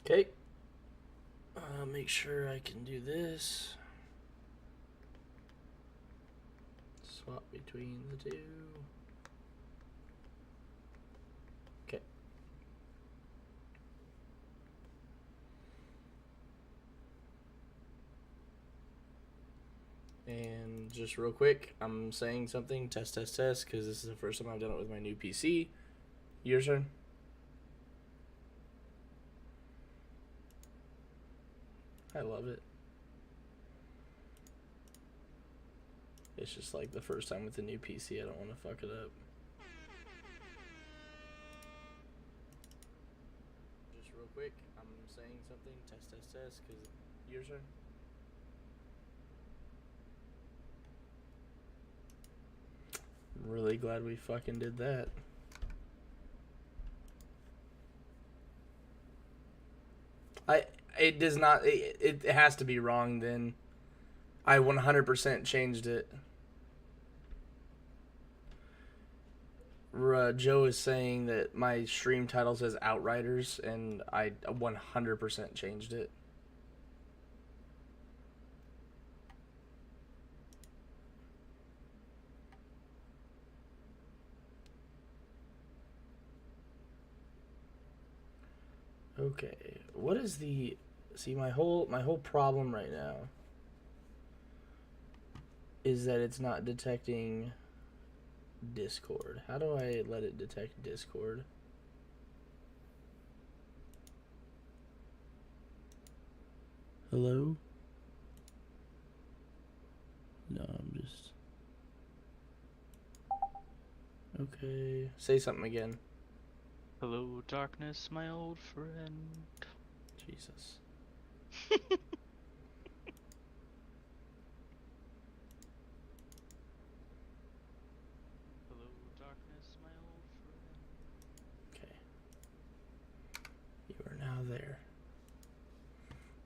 Okay. Make sure I can do this. Swap between the two. Okay. And just real quick, I'm saying something, test, because this is the first time I've done it with my new PC. Your turn. I love it. It's just like the first time with the new PC, I don't want to fuck it up. Just real quick, I'm saying something, test, because your turn. I'm really glad we fucking did that. It does not, it has to be wrong then. I 100% changed it. Joe is saying that my stream title says Outriders, and I 100% changed it. Okay, what is the... See, my whole problem right now is that it's not detecting Discord. How do I let it detect Discord? Hello? No, I'm just... Okay, say something again. Hello, darkness, my old friend. Jesus. Hello, darkness, my old friend. Okay. You are now there.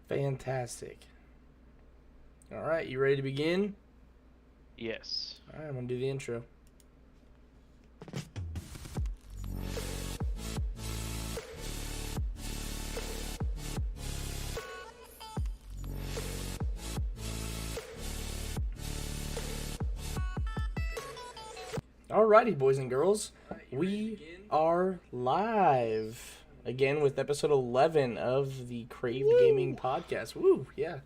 Fantastic. Alright, you ready to begin? Yes. Alright, I'm gonna do the intro. Alrighty, boys and girls, we are live again with episode 11 of the Crave Gaming Podcast. Woo, yeah,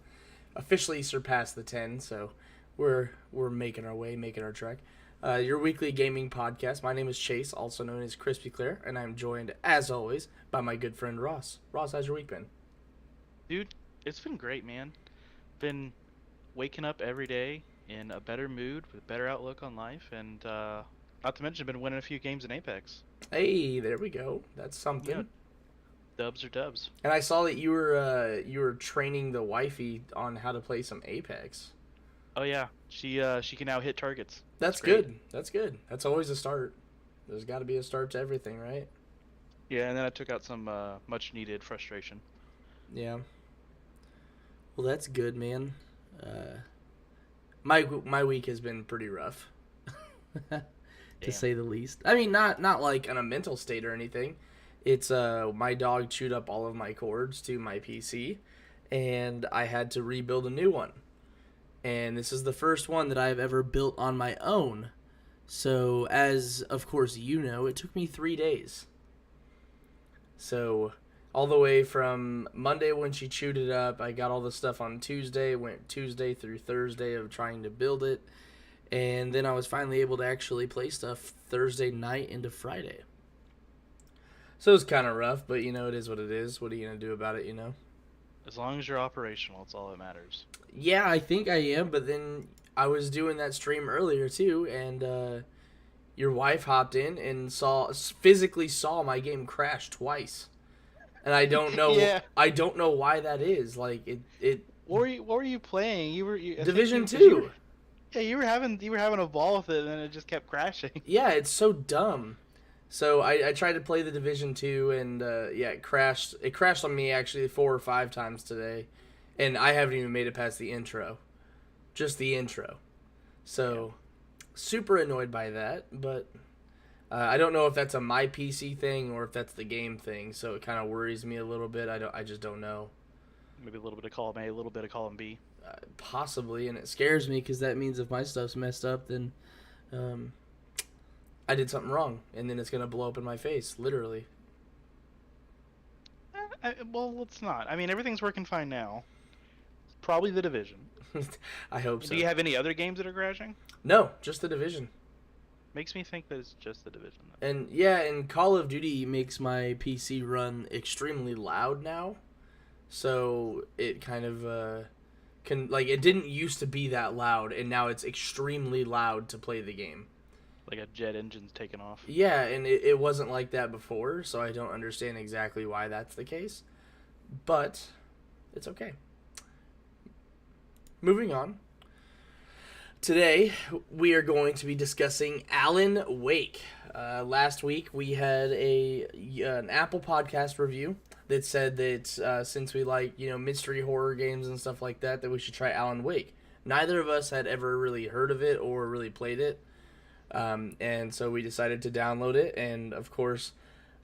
officially surpassed the 10, so we're making our way, making our trek. Your weekly gaming podcast. My name is Chase, also known as Crispy Claire, and I'm joined, as always, by my good friend Ross. Ross, how's your week been? Dude, it's been great, man. Been waking up every day in a better mood with a better outlook on life, and not to mention been winning a few games in Apex. Hey, there we go. That's You know, something. dubs are dubs. And I saw that you were training the wifey on how to play some Apex. Oh yeah, she can now hit targets. That's It's great. good. That's good. That's always a start. There's got to be a start to everything, right? Yeah, and then I took out some much needed frustration. Yeah. Well, that's good, man. My week has been pretty rough, to Damn. say the least. I mean, not like in a mental state or anything. It's my dog chewed up all of my cords to my PC, and I had to rebuild a new one. And this is the first one that I've ever built on my own. So, as of course you know, it took me 3 days. So, all the way from Monday when she chewed it up, I got all the stuff on Tuesday, went Tuesday through Thursday of trying to build it, and then I was finally able to actually play stuff Thursday night into Friday. So it was kind of rough, but you know, it is what it is. What are you going to do about it, you know? As long as you're operational, it's all that matters. Yeah, I think I am, but then I was doing that stream earlier too, and your wife hopped in and physically saw my game crash twice. And Yeah. I don't know why that is. Like it What were you playing? I think Division because you were 2. Yeah, you were having a ball with it, and then it just kept crashing. Yeah, it's so dumb. So I tried to play the Division 2, and yeah, it crashed. It crashed on me actually 4 or 5 times today, and I haven't even made it past the intro, just the intro. So super annoyed by that, but I don't know if that's a my PC thing or if that's the game thing, so it kind of worries me a little bit. I just don't know. Maybe a little bit of column A, a little bit of column B. Possibly, and it scares me because that means if my stuff's messed up, then um, I did something wrong, and then it's gonna blow up in my face, literally. Well, let's not. I mean, everything's working fine now. Probably the Division. I hope so. Do you have any other games that are crashing? No, just the Division. Makes me think that it's just the Division. And yeah, and Call of Duty makes my PC run extremely loud now, so it kind of can, like, it didn't used to be that loud, and now it's extremely loud to play the game. Like a jet engine's taken off. Yeah, and it wasn't like that before, so I don't understand exactly why that's the case, but it's okay. Moving on. Today, we are going to be discussing Alan Wake. Last week, we had an Apple podcast review that said that since we like, mystery horror games and stuff like that, that we should try Alan Wake. Neither of us had ever really heard of it or really played it. And so we decided to download it. And, of course,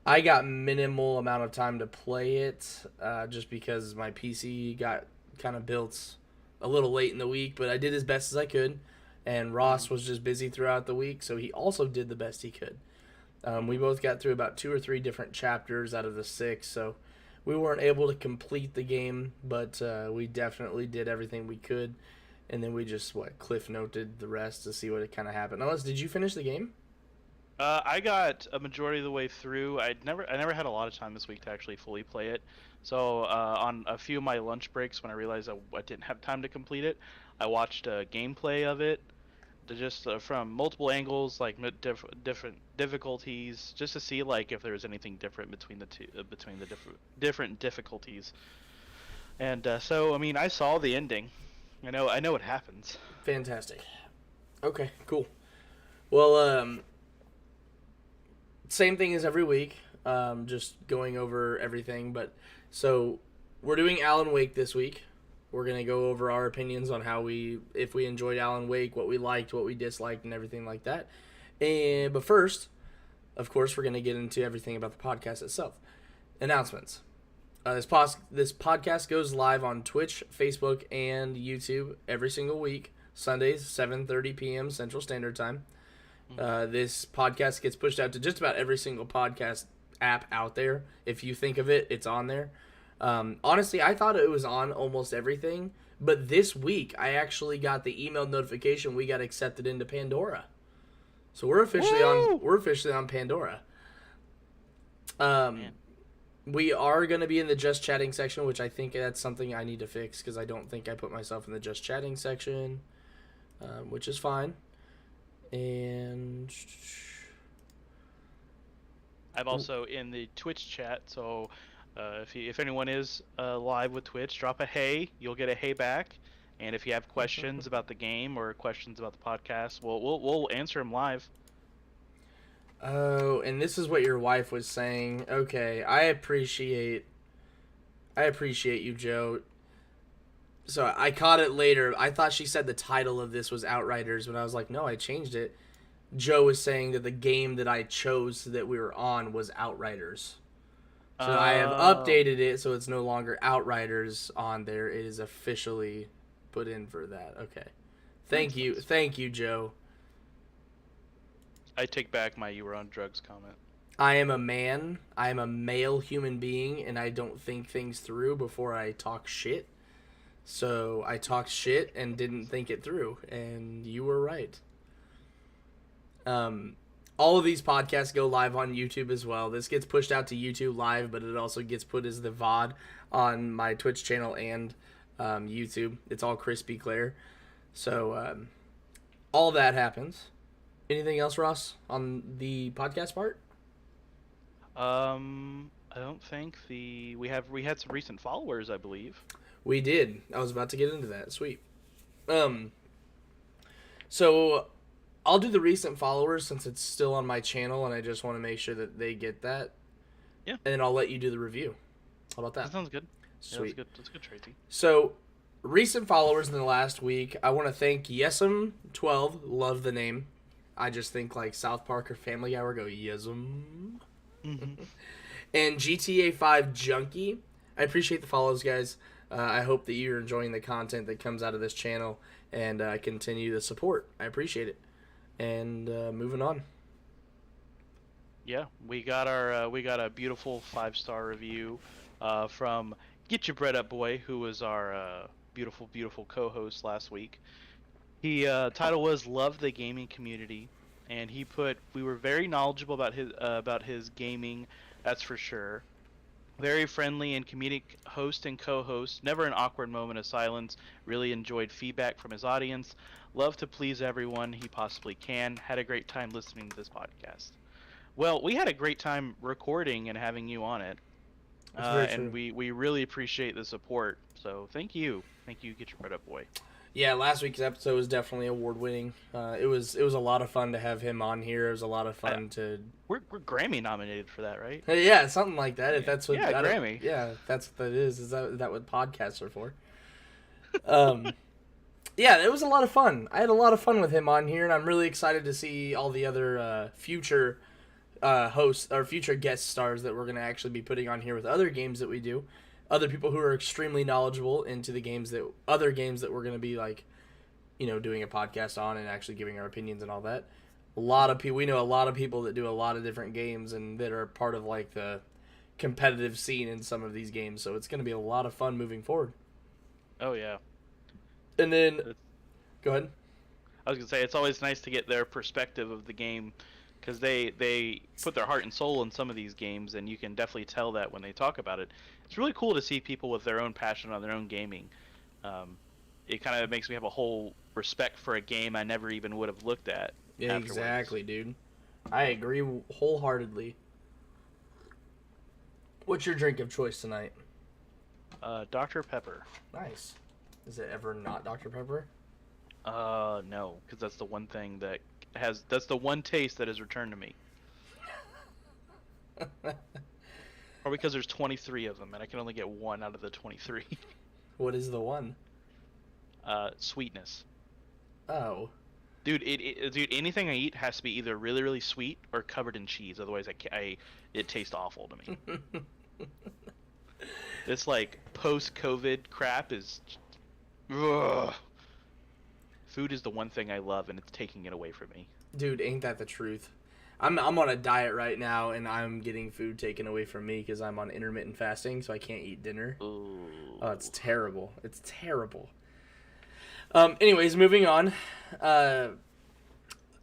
I got minimal amount of time to play it just because my PC got kind of built a little late in the week. But I did as best as I could. And Ross was just busy throughout the week, so he also did the best he could. We both got through about 2 or 3 different chapters out of the 6, so we weren't able to complete the game, but we definitely did everything we could. And then we just, cliff noted the rest to see what kind of happened. Unless, did you finish the game? I got a majority of the way through. I never had a lot of time this week to actually fully play it. So on a few of my lunch breaks, when I realized I didn't have time to complete it, I watched a gameplay of it, just from multiple angles, like different difficulties, just to see like if there was anything different between the two, between the different difficulties. And so I mean, I saw the ending. I know what happens. Fantastic. Okay, cool. Well, same thing as every week, just going over everything. But so we're doing Alan Wake this week. We're gonna go over our opinions on if we enjoyed Alan Wake, what we liked, what we disliked, and everything like that. But first, of course, we're gonna get into everything about the podcast itself. Announcements. This podcast goes live on Twitch, Facebook, and YouTube every single week, Sundays, 7:30 p.m. Central Standard Time. This podcast gets pushed out to just about every single podcast app out there. If you think of it, it's on there. Honestly, I thought it was on almost everything, but this week I actually got the email notification we got accepted into Pandora. So we're officially on Pandora. We are going to be in the just chatting section, which I think that's something I need to fix because I don't think I put myself in the just chatting section, which is fine. And I'm also in the Twitch chat, so if anyone is live with Twitch, drop a hey. You'll get a hey back. And if you have questions about the game or questions about the podcast, we'll answer them live. Oh, and this is what your wife was saying. Okay, I appreciate you, Joe. So I caught it later. I thought she said the title of this was Outriders, but I was like, no, I changed it. Joe was saying that the game that I chose that we were on was Outriders. So I have updated it so it's no longer Outriders on there. It is officially put in for that. Okay. Thank you, Joe. I take back my "you were on drugs" comment. I am a man. I am a male human being, and I don't think things through before I talk shit. So I talked shit and didn't think it through, and you were right. All of these podcasts go live on YouTube as well. This gets pushed out to YouTube live, but it also gets put as the VOD on my Twitch channel and YouTube. It's all Crispy Claire. So all that happens. Anything else, Ross, on the podcast part? I don't think we had some recent followers, I believe. We did. I was about to get into that. Sweet. So I'll do the recent followers since it's still on my channel, and I just want to make sure that they get that. Yeah. And then I'll let you do the review. How about that? That sounds good. Sweet. Yeah, that's good, Tracy. So, recent followers in the last week, I want to thank Yesum12. Love the name. I just think like South Park or Family Guy, where I go yesum. Mm-hmm. And GTA 5 Junkie. I appreciate the follows, guys. I hope that you're enjoying the content that comes out of this channel and continue the support. I appreciate it. And moving on. Yeah, we got a beautiful 5-star review from Get Your Bread Up Boy, who was our beautiful co-host last week. He title was Love the Gaming Community, and he put, we were very knowledgeable about his gaming, that's for sure. Very friendly and comedic host and co-host. Never an awkward moment of silence. Really enjoyed feedback from his audience. Love to please everyone he possibly can. Had a great time listening to this podcast. Well, we had a great time recording and having you on it. That's very true. And we really appreciate the support. So thank you. Thank you, Get Your Bread Up Boy. Yeah, last week's episode was definitely award-winning. It was a lot of fun to have him on here. It was a lot of fun to... We're Grammy nominated for that, right? Yeah, something like that. If that's what... Yeah, Grammy. Yeah, that's what that is. Is that what podcasts are for? Yeah, it was a lot of fun. I had a lot of fun with him on here, and I'm really excited to see all the other future hosts or future guest stars that we're going to actually be putting on here with other games that we do. Other people who are extremely knowledgeable into the games that other games that we're going to be like, doing a podcast on and actually giving our opinions and all that. A lot of people, we know a lot of people that do a lot of different games and that are part of like the competitive scene in some of these games. So it's going to be a lot of fun moving forward. Oh yeah. And then, go ahead. I was gonna say it's always nice to get their perspective of the game, because they put their heart and soul in some of these games, and you can definitely tell that when they talk about it. It's really cool to see people with their own passion on their own gaming. It kind of makes me have a whole respect for a game I never even would have looked at. Yeah, afterwards. exactly, dude. I agree wholeheartedly. What's your drink of choice tonight? Dr. Pepper. Nice. Is it ever not Dr. Pepper? No, because that's the one thing that's the one taste that has returned to me. Or because there's 23 of them, and I can only get one out of the 23. What is the one? Sweetness. Oh. Dude, dude, anything I eat has to be either really, really sweet or covered in cheese. Otherwise, it tastes awful to me. This like post-COVID crap is. Ugh. Food is the one thing I love, and it's taking it away from me. Dude, ain't that the truth? I'm on a diet right now, and I'm getting food taken away from me because I'm on intermittent fasting, so I can't eat dinner. Ooh. Oh, it's terrible. It's terrible. Anyways, moving on. The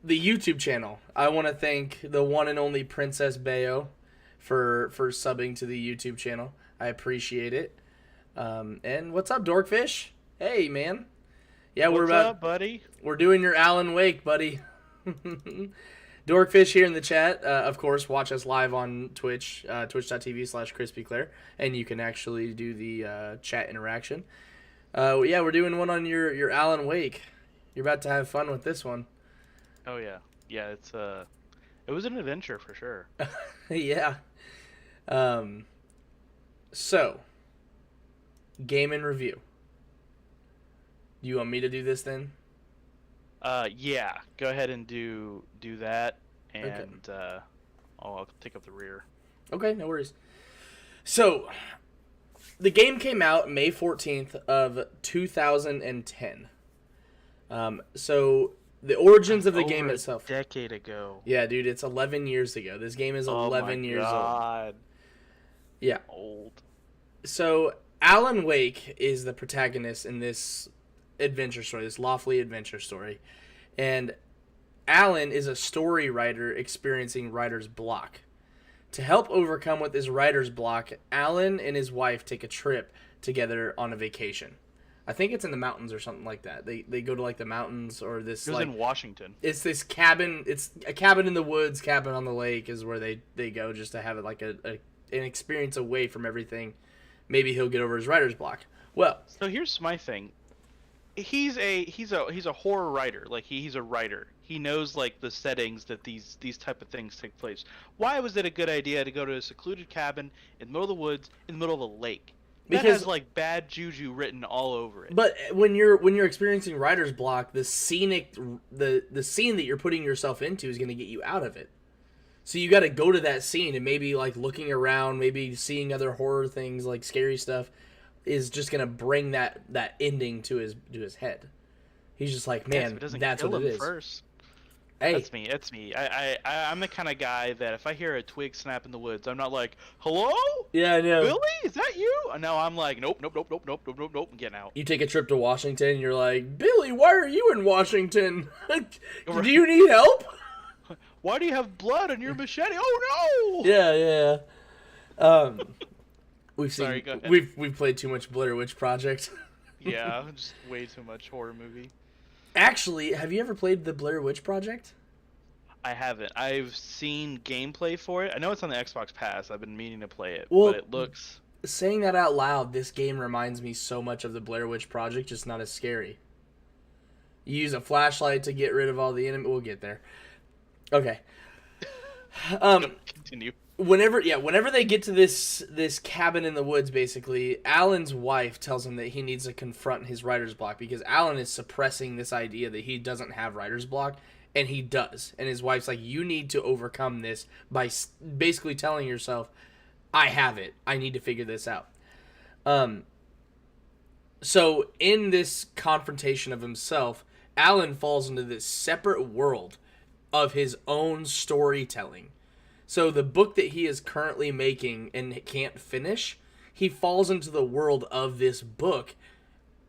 YouTube channel. I want to thank the one and only Princess Bayo for subbing to the YouTube channel. I appreciate it. And what's up, Dorkfish? Hey, man. Yeah, What's up, buddy? We're doing your Alan Wake, buddy. Dorkfish here in the chat. Of course, watch us live on Twitch, twitch.tv/CrispyClaire, and you can actually do the chat interaction. Yeah, we're doing one on your Alan Wake. You're about to have fun with this one. Oh yeah, yeah. It was an adventure for sure. Yeah. So, game and review. Do you want me to do this then? Yeah. Go ahead and do that, and okay. I'll take up the rear. Okay, no worries. So, the game came out May 14th of 2010. So the origins of the game itself. A decade ago. Yeah, dude, it's 11 years ago. This game is 11 years old. Yeah. Old. So Alan Wake is the protagonist in this adventure story, this lawfully adventure story. And Alan is a story writer experiencing writer's block. To help overcome with his writer's block, Alan and his wife take a trip together on a vacation. I think it's in the mountains or something like that. They go to like the mountains or this. It was in Washington. It's this cabin. It's a cabin in the woods, cabin on the lake is where they go just to have it like an experience away from everything. Maybe he'll get over his writer's block. Well, so here's my thing. He's a horror writer. Like he's a writer. He knows like the settings that these type of things take place. Why was it a good idea to go to a secluded cabin in the middle of the woods in the middle of a lake? that because has like bad juju written all over it. but when you're experiencing writer's block, the scene that you're putting yourself into is going to get you out of it. So you got to go to that scene, and maybe like looking around, maybe seeing other horror things, like scary stuff, is just going to bring that ending to his head. He's just like, Yes, man, but it doesn't that's kill what it him is. first. Hey, That's me. That's me. I'm the kind of guy that if I hear a twig snap in the woods, I'm not like, "Hello, yeah, I know. Billy, is that you?" No, I'm like, "Nope, nope, nope, nope, nope, nope, nope, nope, I'm getting out." You take a trip to Washington, and you're like, Billy, why are you in Washington? Right. Do you need help? Why do you have blood on your machete? Oh no! Yeah, yeah. Um, Sorry, go ahead. we've played too much Blair Witch Project. Yeah, just way too much horror movie. Actually, have you ever played the Blair Witch Project? I haven't. I've seen gameplay for it. I know it's on the Xbox Pass. I've been meaning to play it, Well, but it looks. saying that out loud, this game reminds me so much of the Blair Witch Project, just not as scary. You use a flashlight to get rid of all the enemy. We'll get there. Okay. Continue. Whenever they get to this cabin in the woods, basically, Alan's wife tells him that he needs to confront his writer's block because Alan is suppressing this idea that he doesn't have writer's block, and he does. And his wife's like, you need to overcome this by basically telling yourself, I have it. I need to figure this out. So in this confrontation of himself, Alan falls into this separate world of his own storytelling. So the book that he is currently making and can't finish, he falls into the world of this book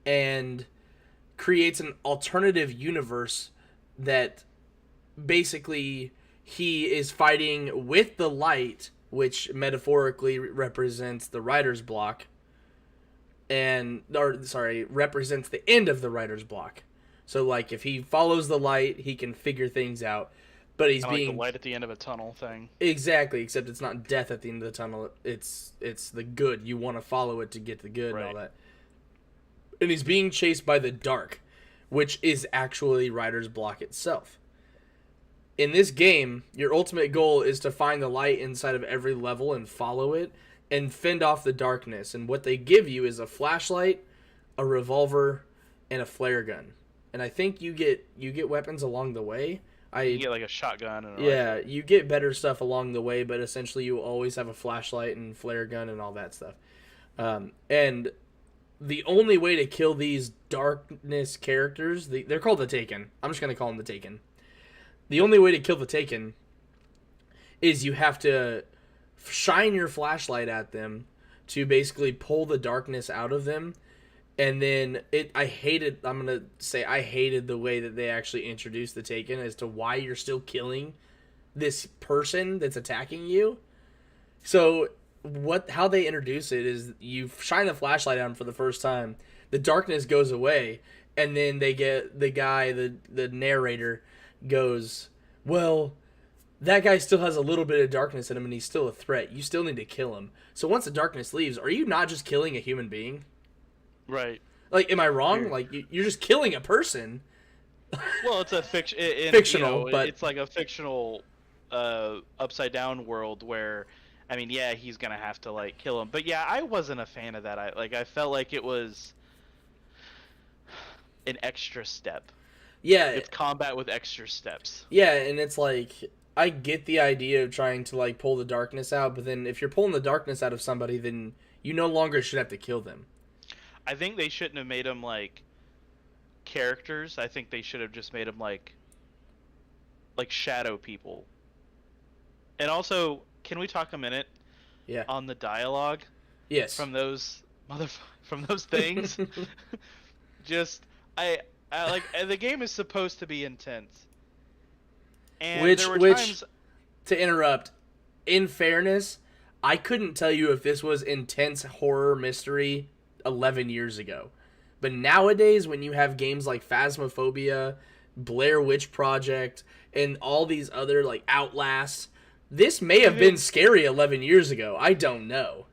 and creates an alternative universe that basically he is fighting with the light, which metaphorically represents the writer's block, represents the end of the writer's block. So like if he follows the light, he can figure things out. But he's Kinda being like the light at the end of a tunnel thing. exactly, except it's not death at the end of the tunnel. It's the good. You want to follow it to get the good and all that. And he's being chased by the dark, which is actually writer's block itself. In this game, your ultimate goal is to find the light inside of every level and follow it and fend off the darkness. And what they give you is a flashlight, a revolver, and a flare gun. And I think you get weapons along the way. You get like a shotgun and rifle. You get better stuff along the way, but essentially you always have a flashlight and flare gun and all that stuff. And the only way to kill these darkness characters, they're called the Taken. I'm just going to call them the Taken. The only way to kill the Taken is you have to shine your flashlight at them to basically pull the darkness out of them. And then I hated the way that they actually introduced the Taken as to why you're still killing this person that's attacking you. So how they introduce it is you shine the flashlight at them for the first time, the darkness goes away, and then they get the narrator goes, well, that guy still has a little bit of darkness in him and he's still a threat. You still need to kill him. So once the darkness leaves, are you not just killing a human being? Right. Like, am I wrong? Like, you're just killing a person. Well, it's a fictional, but it's like a fictional upside down world where, I mean, yeah, he's gonna have to like kill him. But yeah, I wasn't a fan of that. I felt like it was an extra step. Yeah, it's combat with extra steps. Yeah, and it's like, I get the idea of trying to like pull the darkness out, but then if you're pulling the darkness out of somebody, then you no longer should have to kill them. I think they shouldn't have made them like characters. I think they should have just made them like shadow people. And also, can we talk a minute? Yeah. On the dialogue? Yes. From those things. Just I like, the game is supposed to be intense. And there were times, to interrupt, in fairness, I couldn't tell you if this was intense horror mystery 11 years ago. But nowadays, when you have games like Phasmophobia, Blair Witch Project, and all these other, like, Outlast, this may have been scary 11 years ago. I don't know.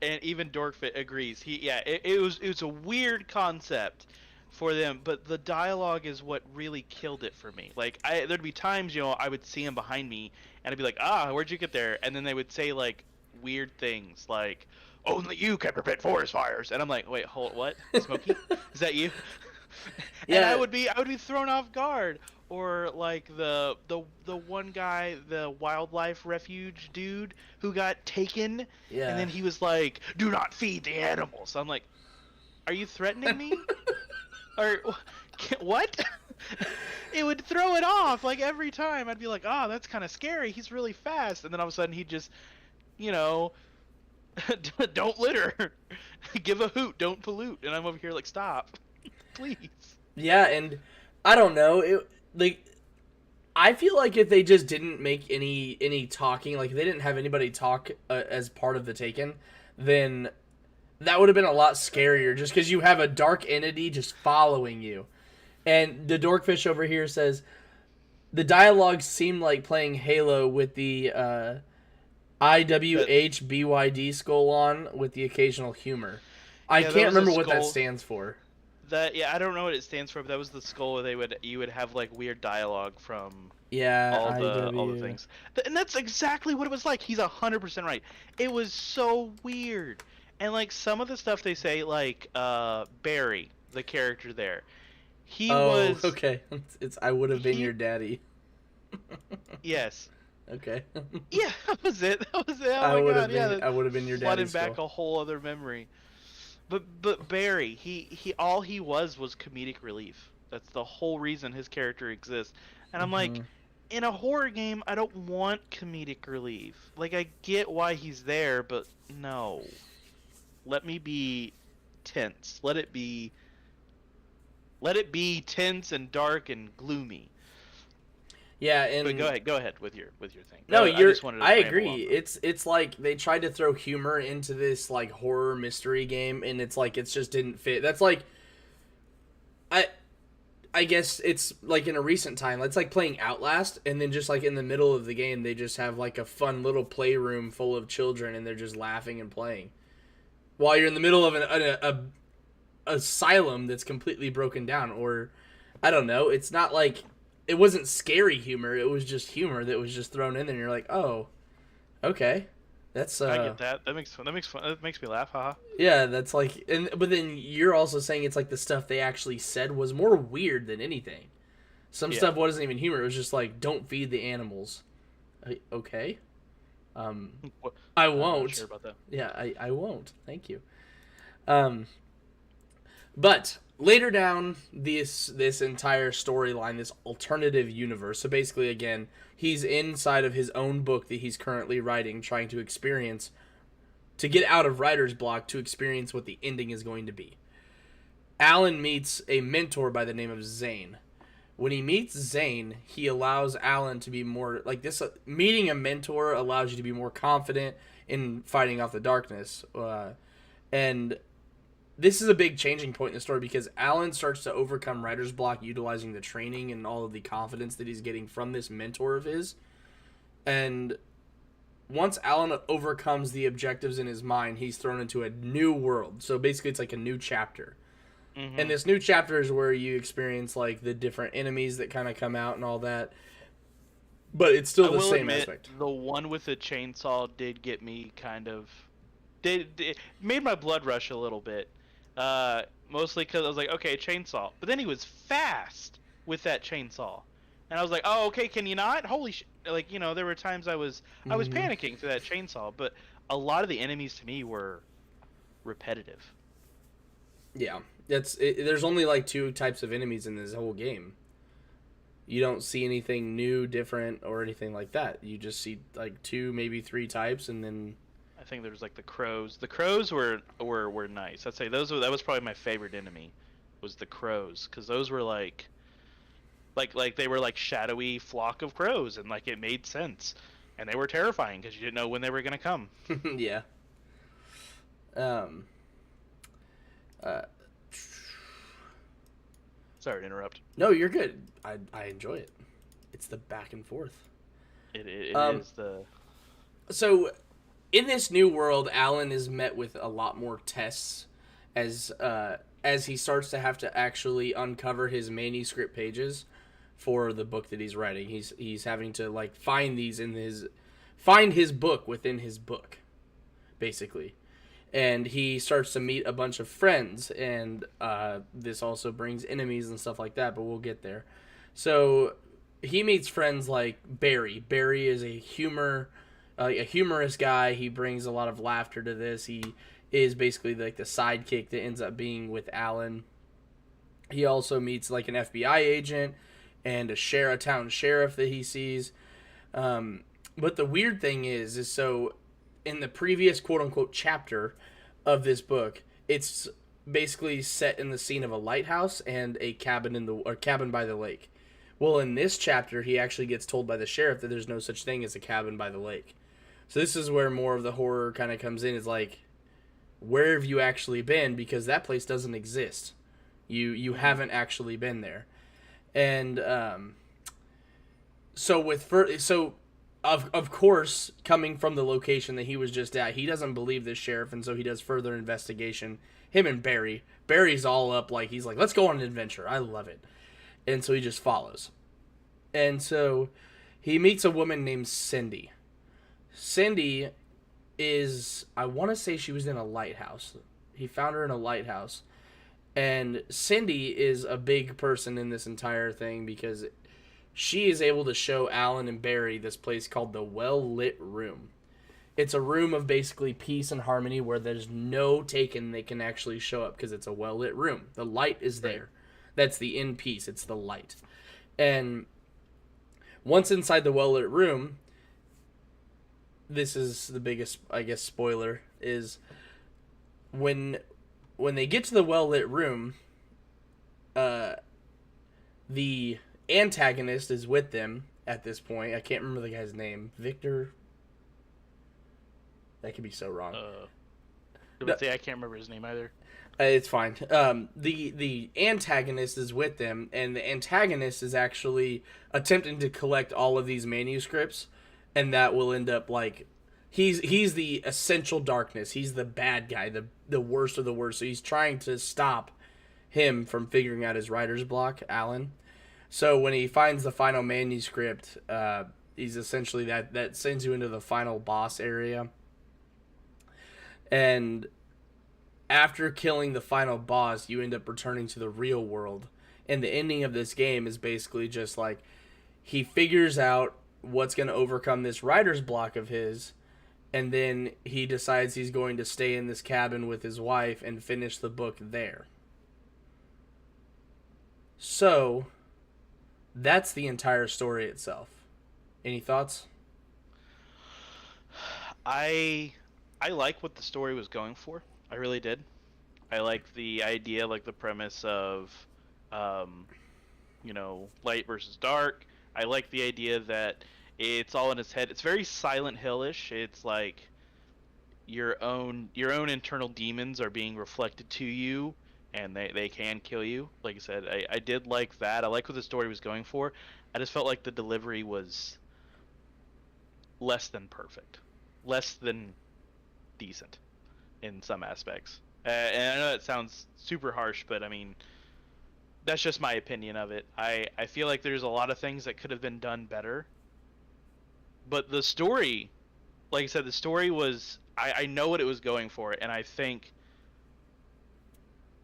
And even Dorkfit agrees. It was a weird concept for them, but the dialogue is what really killed it for me. Like, there'd be times, I would see him behind me, and I'd be like, where'd you get there? And then they would say, like, weird things, like, only you can prevent forest fires. And I'm like, wait, hold, what? Smokey? Is that you? And Yeah, I would be thrown off guard. Or like the one guy, the wildlife refuge dude who got taken, and yeah. then he was like, "Do not feed the animals." I'm like, "Are you threatening me?" Or what? It would throw it off like every time. I'd be like, "Oh, that's kind of scary. He's really fast." And then all of a sudden he'd just, you know, don't litter. Give a hoot, don't pollute. And I'm over here like, "Stop. Please." Yeah, and I don't know. I feel like if they just didn't make any talking, like if they didn't have anybody talk as part of the Taken, then that would have been a lot scarier. Just because you have a dark entity just following you. And the Dorkfish over here says the dialogue seemed like playing Halo with the That IWHBYD skull on with the occasional humor. I yeah, that can't was a remember what that skull. stands for. That yeah, I don't know what it stands for, but that was the skull where you would have like weird dialogue from Yeah, all the IW. things. And that's exactly what it was like. He's 100% right. It was so weird. And like some of the stuff they say, like Barry, the character there, he Oh, was okay. It's I would have been he your daddy. yes. Okay. Yeah, that was it. That was it. Oh my god, yeah, that I would have been your flooding daddy's back skull. a whole other memory. But Barry, he all he was comedic relief. That's the whole reason his character exists. And I'm like, Hmm. in a horror game, I don't want comedic relief. Like I get why he's there, but no. Let me be tense. Let it be tense and dark and gloomy. Yeah, But and go ahead with your thing. no, I you're just wanted to I ramble agree. on though. It's like they tried to throw humor into this like horror mystery game and it's like it's just didn't fit. That's like I I guess it's like in a recent time. It's like playing Outlast and then just like in the middle of the game they just have like a fun little playroom full of children and they're just laughing and playing. While you're in the middle of asylum that's completely broken down, or I don't know, it's not like it wasn't scary humor, it was just humor that was just thrown in there and you're like, oh, okay, that's I get that. That makes me laugh, haha. yeah, that's like, and but then you're also saying it's like the stuff they actually said was more weird than anything. Some Yeah. stuff wasn't even humor, it was just like, don't feed the animals. Okay, um What? I I'm not sure won't. about that. Yeah, I won't, thank you. um But later down this entire storyline, this alternative universe. So basically, again, he's inside of his own book that he's currently writing, trying to experience to get out of writer's block to experience what the ending is going to be. Alan meets a mentor by the name of Zane. When he meets Zane, he allows Alan to be more like this. Meeting a mentor allows you to be more confident in fighting off the darkness, and this is a big changing point in the story because Alan starts to overcome writer's block utilizing the training and all of the confidence that he's getting from this mentor of his. And once Alan overcomes the objectives in his mind, he's thrown into a new world. So basically, it's like a new chapter. And Mm-hmm. this new chapter is where you experience like the different enemies that kind of come out and all that. But it's I still the will same admit, aspect. the one with the chainsaw did get me kind of. Did made my blood rush a little bit. Mostly because I was like, okay, chainsaw. But then he was fast with that chainsaw, and I was like, oh, okay, can you not? Holy sh! Like there were times I was Hmm. panicking through that chainsaw, but a lot of the enemies to me were repetitive. Yeah, there's only like two types of enemies in this whole game. You don't see anything new, different, or anything like that. You just see like two, maybe three types, and then I think there was like the crows. The crows were nice. I'd say that was probably my favorite enemy, was the crows, because those were like they were like shadowy flock of crows, and like it made sense, and they were terrifying because you didn't know when they were gonna come. yeah. Um. Uh. Sorry to interrupt. No, you're good. I enjoy it. It's the back and forth. It Um. is the So, in this new world, Alan is met with a lot more tests as he starts to have to actually uncover his manuscript pages for the book that he's writing. He's having to like find his book within his book, basically. and he starts to meet a bunch of friends, and this also brings enemies and stuff like that, but we'll get there. So he meets friends like Barry. Barry is a humorous guy. He brings a lot of laughter to this. He is basically like the sidekick that ends up being with Alan. He also meets like an FBI agent and a town sheriff that he sees. But the weird thing is so in the previous quote unquote chapter of this book, it's basically set in the scene of a lighthouse and a cabin by the lake. Well, in this chapter, he actually gets told by the sheriff that there's no such thing as a cabin by the lake. So this is where more of the horror kind of comes in. Is like, where have you actually been? Because that place doesn't exist. You haven't actually been there, and of course, coming from the location that he was just at, he doesn't believe this sheriff, and so he does further investigation. Him and Barry's all up, like he's like, let's go on an adventure. I love it, and so he just follows, and so he meets a woman named Cindy. Cindy is, I want to say she was in a lighthouse. He found her in a lighthouse. And Cindy is a big person in this entire thing because she is able to show Alan and Barry this place called the Well-Lit Room. It's a room of basically peace and harmony where there's no Taken that can actually show up because it's a well-lit room. The light is there. That's the in peace. It's the light. And once inside the well-lit room, this is the biggest, I guess, spoiler, is when they get to the well-lit room, the antagonist is with them at this point. I can't remember the guy's name. Victor? That could be so wrong. I can't remember his name either. It's fine. The antagonist is with them, and the antagonist is actually attempting to collect all of these manuscripts, and that will end up like... He's the essential darkness. He's the bad guy, the worst of the worst. So he's trying to stop him from figuring out his writer's block, Alan. So when he finds the final manuscript, he's essentially that sends you into the final boss area. And after killing the final boss, you end up returning to the real world. And the ending of this game is basically just like he figures out what's going to overcome this writer's block of his. And then he decides he's going to stay in this cabin with his wife and finish the book there. So, that's the entire story itself. Any thoughts? I like what the story was going for. I really did. I like the idea, like the premise of, light versus dark. I like the idea that it's all in his head. It's very Silent Hill-ish. It's like your own internal demons are being reflected to you, and they can kill you. Like I said, I did like that. I like what the story was going for. I just felt like the delivery was less than perfect, less than decent in some aspects. And I know that sounds super harsh, but I mean, that's just my opinion of it. I feel like there's a lot of things that could have been done better. But the story, like I said, the story was, I know what it was going for, and I think,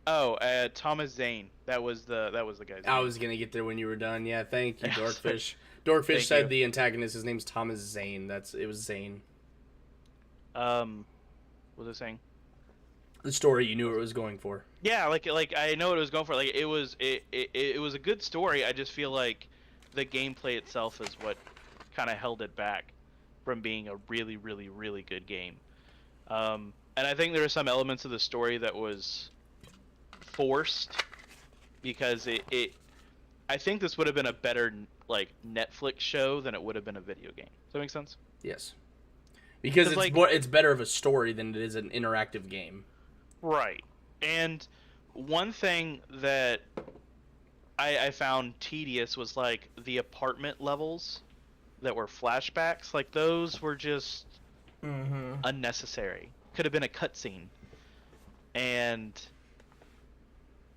Thomas Zane, that was the guy's name. I was gonna get there when you were done. Yeah, thank you, Dorkfish. Dorkfish said the antagonist, his name's Thomas Zane. It was Zane. What was I saying? The story, you knew what it was going for. Yeah, like I know what it was going for. Like it was a good story. I just feel like the gameplay itself is what kind of held it back from being a really, really, really good game. And I think there are some elements of the story that was forced because I think this would have been a better like Netflix show than it would have been a video game. Does that make sense? Yes. Because it's better of a story than it is an interactive game. Right. And one thing that I found tedious was like the apartment levels that were flashbacks. Like those were just unnecessary. Could have been a cutscene. And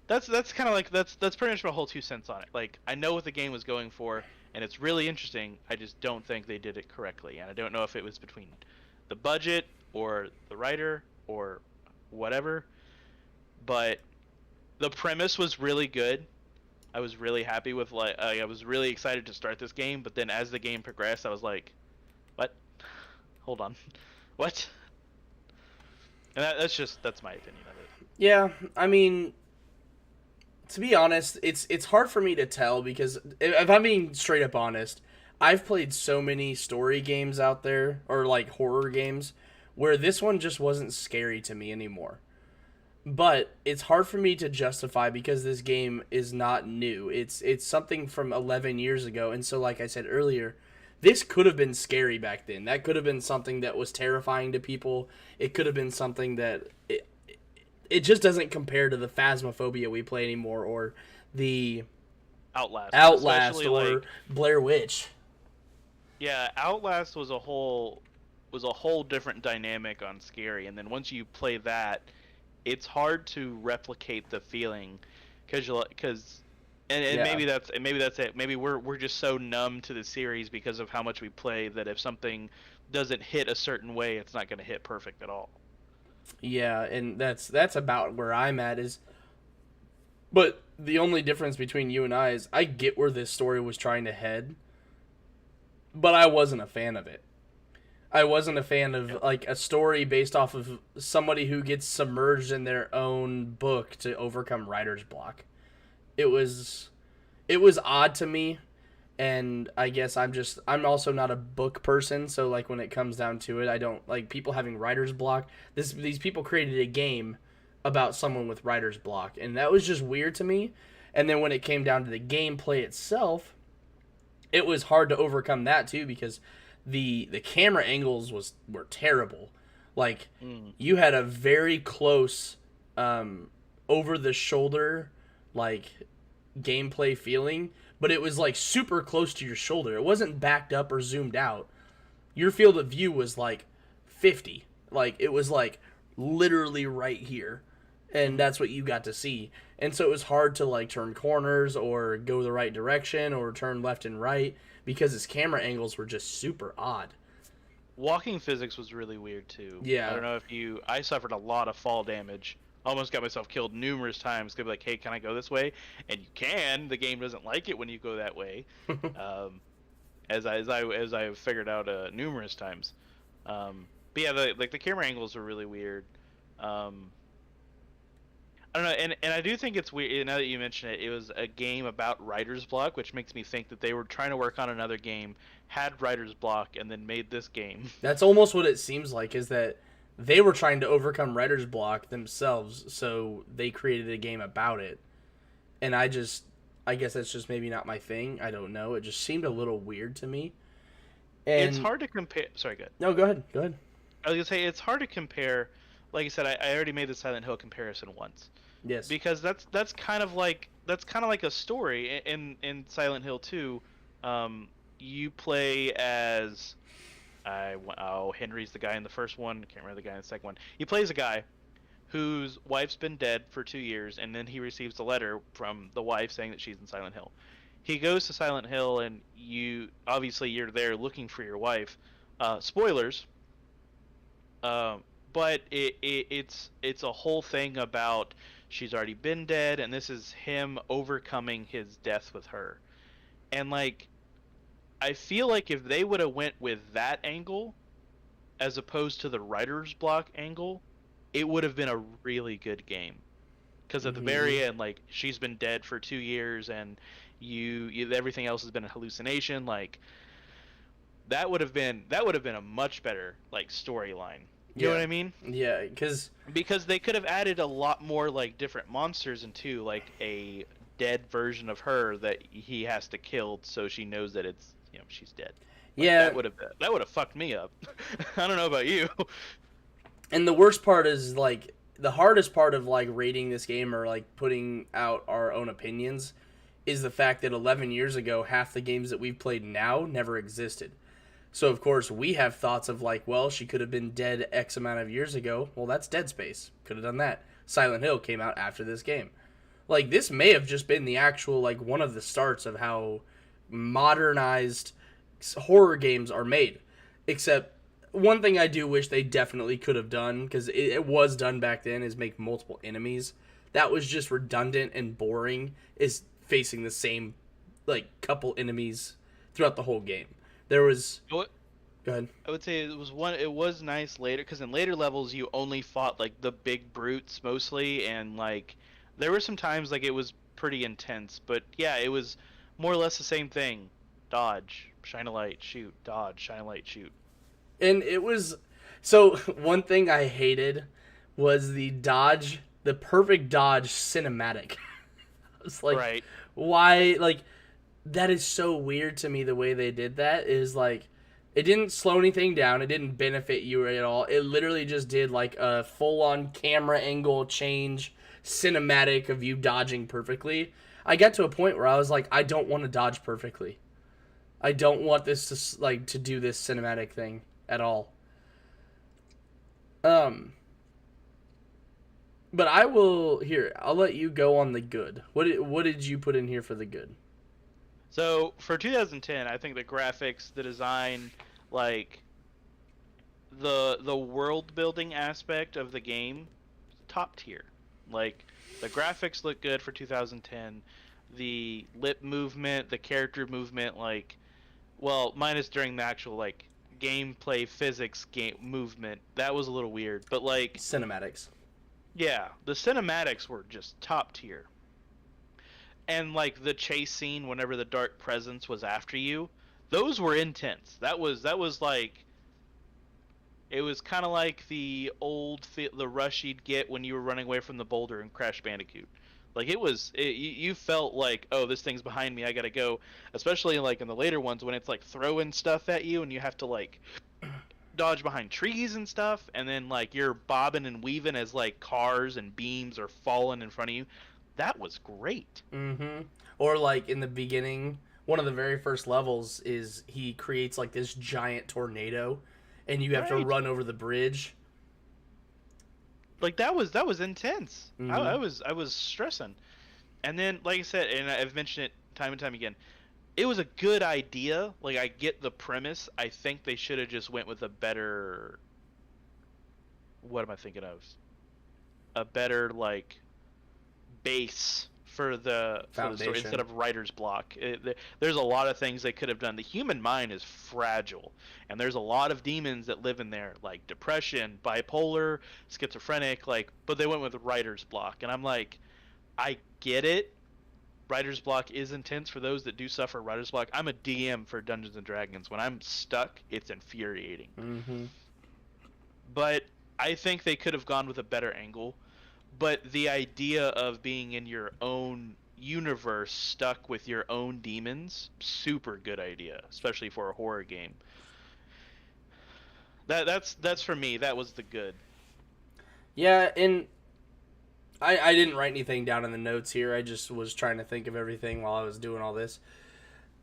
that's kind of like that's pretty much my whole 2 cents on it. Like I know what the game was going for, and it's really interesting. I just don't think they did it correctly, and I don't know if it was between the budget or the writer or whatever. But the premise was really good. I was really happy with I was really excited to start this game, but then as the game progressed, I was like, "What? Hold on, what?" And that's my opinion of it. Yeah, I mean, to be honest, it's hard for me to tell because if I'm being straight up honest, I've played so many story games out there or like horror games where this one just wasn't scary to me anymore. But it's hard for me to justify because this game is not new. It's something from 11 years ago, and so like I said earlier, this could have been scary back then. That could have been something that was terrifying to people. It could have been something that it just doesn't compare to the phasmophobia we play anymore or the Outlast or like, Blair Witch. yeah, Outlast was a whole different dynamic on scary, and then once you play that, it's hard to replicate the feeling because and Yeah. maybe that's it. Maybe we're just so numb to the series because of how much we play that if something doesn't hit a certain way, it's not going to hit perfect at all. Yeah, and that's about where I'm at is but the only difference between you and I is I get where this story was trying to head, but I wasn't a fan of it. I wasn't a fan of like a story based off of somebody who gets submerged in their own book to overcome writer's block. It was it was odd to me, and I guess I'm also not a book person, so like when it comes down to it, I don't like people having writer's block. These people created a game about someone with writer's block, and that was just weird to me. And then when it came down to the gameplay itself, it was hard to overcome that too because the camera angles were terrible. Like you had a very close over the shoulder like gameplay feeling, but it was like super close to your shoulder. It wasn't backed up or zoomed out. Your field of view was like 50. Like it was like literally right here. And that's what you got to see. And so it was hard to like turn corners or go the right direction or turn left and right because its camera angles were just super odd. Walking physics was really weird too. Yeah. I don't know if I suffered a lot of fall damage. Almost got myself killed numerous times. Could be like, hey, can I go this way? And you can. The game doesn't like it when you go that way, as I figured out numerous times. But yeah, the camera angles were really weird. I don't know, and I do think it's weird. Now that you mention it, it was a game about writer's block, which makes me think that they were trying to work on another game, had writer's block, and then made this game. That's almost what it seems like is that they were trying to overcome writer's block themselves, so they created a game about it. And I guess that's just maybe not my thing. I don't know. It just seemed a little weird to me. And It's hard to compare. Sorry, good. No, go ahead. Go ahead. I was gonna say it's hard to compare. Like I said, I already made the Silent Hill comparison once. Yes. Because that's kind of like a story in Silent Hill 2. You play as Henry's the guy in the first one. I can't remember the guy in the second one. He plays a guy whose wife's been dead for 2 years, and then he receives a letter from the wife saying that she's in Silent Hill. He goes to Silent Hill, and you're there looking for your wife. Spoilers. But it's a whole thing about she's already been dead, and this is him overcoming his death with her. And like, I feel like if they would have went with that angle, as opposed to the writer's block angle, it would have been a really good game. Because at the very end, like, she's been dead for 2 years, and you everything else has been a hallucination. Like, that would have been a much better like storyline. You know what I mean? Yeah, because they could have added a lot more like different monsters into like a dead version of her that he has to kill so she knows that it's she's dead. Like, yeah, that would have fucked me up. I don't know about you. And the worst part is like the hardest part of like rating this game or like putting out our own opinions is the fact that 11 years ago half the games that we've played now never existed. So, of course, we have thoughts of like, well, she could have been dead X amount of years ago. Well, that's Dead Space. Could have done that. Silent Hill came out after this game. Like, this may have just been the actual, like, one of the starts of how modernized horror games are made. Except one thing I do wish they definitely could have done, because it was done back then, is make multiple enemies. That was just redundant and boring, is facing the same, like, couple enemies throughout the whole game. There was... What Go ahead. I would say it was nice later, because in later levels you only fought like the big brutes mostly, and like there were some times like it was pretty intense, but yeah, it was more or less the same thing. Dodge, shine a light, shoot, dodge, shine a light, shoot. And it was... So, one thing I hated was the perfect dodge cinematic. I was like, Right. why? Like, that is so weird to me, the way they did that. Is like, it didn't slow anything down. It didn't benefit you at all. It literally just did like a full-on camera angle change, cinematic of you dodging perfectly. I got to a point where I was like, I don't want to dodge perfectly. I don't want this to do this cinematic thing at all. But I will here. I'll let you go on the good. What did you put in here for the good? So for 2010, I think the graphics, the design, like the world building aspect of the game, top tier. Like the graphics look good for 2010. The lip movement, the character movement, like, well, minus during the actual like gameplay physics game movement, that was a little weird. But like, Cinematics. yeah, the cinematics were just top tier. And like the chase scene whenever the dark presence was after you, those were intense. That was like, it was kind of like the rush you'd get when you were running away from the boulder in Crash Bandicoot. Like you felt like, oh, this thing's behind me, I gotta go. Especially like in the later ones when it's like throwing stuff at you and you have to like dodge behind trees and stuff, and then like you're bobbing and weaving as like cars and beams are falling in front of you. That was great. Mm-hmm. Or like in the beginning, one of the very first levels is he creates like this giant tornado, and you have to Right. run over the bridge. Like that was intense. I Mm-hmm. was stressing. And then, like I said, and I've mentioned it time and time again, it was a good idea. Like, I get the premise. I think they should have just went with a better. What am I thinking of? A better like base for the story instead Foundation. of writer's block. There's a lot of things they could have done. The human mind is fragile, and there's a lot of demons that live in there, like depression, bipolar, schizophrenic. Like, but they went with writer's block, and I'm like, I get it. Writer's block is intense for those that do suffer writer's block. I'm a DM for Dungeons and Dragons. When I'm stuck, it's infuriating. Mm-hmm. But I think they could have gone with a better angle. But the idea of being in your own universe, stuck with your own demons, super good idea, especially for a horror game. That's for me. That was the good. Yeah, and I didn't write anything down in the notes here. I just was trying to think of everything while I was doing all this.